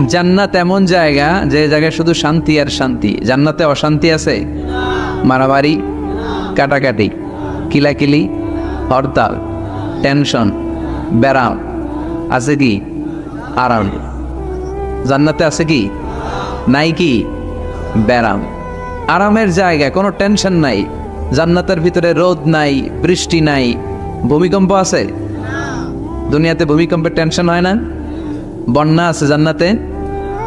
জান্নাত এমন জায়গা যে জায়গায় শুধু শান্তি আর শান্তি। জান্নাতে অশান্তি আছে? মারামারি, কাটাকাটি, কিলাকিলি, হরতাল, টেনশন, ব্যারাম আছে কি? আরাম। জান্নাতে আছে কি? নাই কি? ব্যারাম। আরামের জায়গায় কোনো টেনশন নাই। জান্নাতের ভিতরে রোদ নাই, বৃষ্টি নাই, ভূমিকম্প আছে? দুনিয়াতে ভূমিকম্পের টেনশন হয় না? বন্যা আছে জান্নাতে?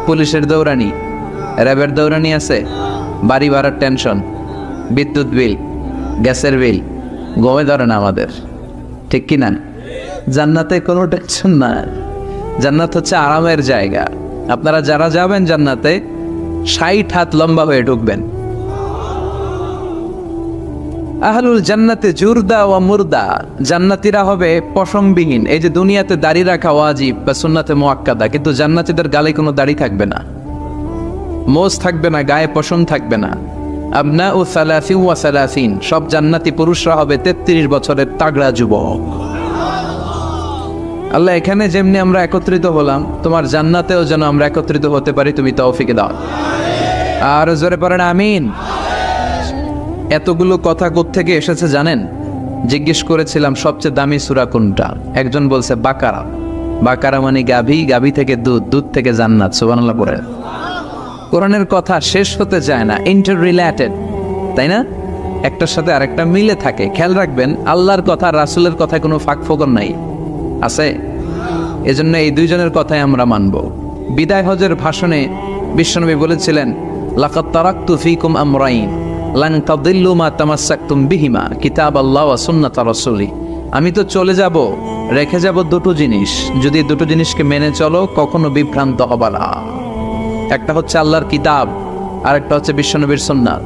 পুলিশের দৌড়ানি, র্যাবের দৌড়ানি আছে? বাড়ি ভাড়ার টেনশন, বিদ্যুৎ বিল, গ্যাসের বিল, গমে ধরে না আমাদের, ঠিক কি না? জান্নাতে কোনো টেনশন না। জান্নাত হচ্ছে আরামের জায়গা। আপনারা যারা যাবেন জান্নাতে 60 হাত লম্বা হয়ে ঢুকবেন। আহলুল জান্নাতে জুরদা ওয়া মুরদা, জান্নাতীরা হবে পশমবিহীন। এই যে দুনিয়াতে দাড়ি রাখা ওয়াজিব বা সুন্নাতে মুআক্কাদা, কিন্তু জান্নাতীদের গালে কোনো দাড়ি থাকবে না, মোজ থাকবে না, গায়ে পশম থাকবে না। আবনাউ সালাসিন ওয়া সালাসিন, সব জান্নাতি পুরুষরা হবে 33 বছরের তাগড়া যুবক। আল্লাহ, এখানে যেমনি আমরা একত্রিত হলাম, তোমার জান্নাতেও যেন আমরা একত্রিত হতে পারি, তুমি তৌফিক দাও। আর জোরে পড়েন আমিন। এতগুলো কথা কোত্থেকে এসেছে জানেন? জিজ্ঞেস করেছিলাম সবচেয়ে দামি সূরা কোনটা? একজন বলছে বাকারা। বাকারা মানে গাভী, গাভী থেকে দুধ, দুধ থেকে জান্নাত। সুবহানাল্লাহ পড়েন। কোরআনের কথা শেষ হতে চায় না, ইন্টার রিলেটেড, তাই না? একটার সাথে আরেকটা মিলে থাকে। খেয়াল রাখবেন, আল্লাহর কথা রাসূলের কথায় কোনো ফাঁক ফোকর নাই, আছে? এজন্য এই দুইজনের কথাই আমরা মানব। বিদায় হজের ভাষণে বিশ্বনবী বলেছিলেন, লাকাদ তারাকতু ফীকুম আমরাইন লান তাদিল্লু মা তামাসসাকতুম বিহিমা কিতাবাল্লাহ ওয়া সুন্নাত রাসূলি। আমি তো চলে যাব, রেখে যাব দুটো জিনিস, যদি দুটো জিনিসকে মেনে চলো কখনো বিভ্রান্ত হবে না। একটা হচ্ছে আল্লাহর কিতাব, আর একটা হচ্ছে বিশ্বনবীর সুন্নাত।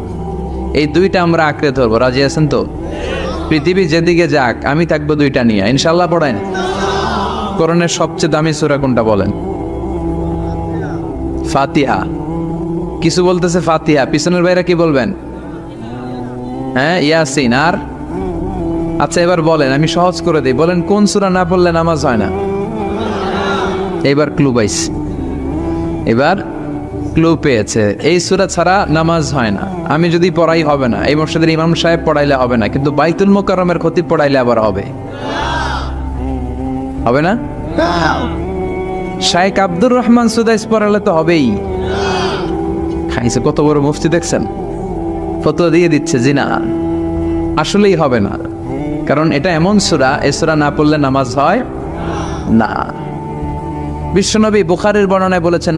এই দুইটা আমরা আঁকড়ে ধরবো। রাজি আছেন তো? পৃথিবী যেদিকে যাক, আমি থাকবো দুইটা নিয়ে, ইনশাআল্লাহ। পড়েন। কোরআনের সবচেয়ে দামি সূরা কোনটা বলেন? ফাতিহা। কিছু বলতেছে ফাতিহা, পিছনের ভাইরা কি বলবেন? হ্যাঁ, ইয়াসিন। আর আচ্ছা, এবার বলেন, আমি সহজ করে দিই, বলেন কোন সূরা না পড়লে নামাজ হয় না? এবার ক্লু পাইছে, এবার ক্লু পেয়েছে। এই সূরা ছাড়া নামাজ হয় না। আমি যদি পড়াই হবে না, এই মসজিদের ইমাম সাহেব পড়াইলে হবে না, কিন্তু বাইতুল মুকাররমের খতিব পড়াইলে আবার হবে। হবে না? শাইখ আব্দুর রহমান সুদাইস পড়ালে তো হবেই। খাইছে কত বড় মুফতি দেখছেন, ফতোয়া দিয়ে দিচ্ছে জি না, আসলেই হবে না। কারণ এটা এমন সূরা, এই সূরা না পড়লে নামাজ হয় না। বিশ্বনবী বুখারীর বর্ণনায় বলেছেন,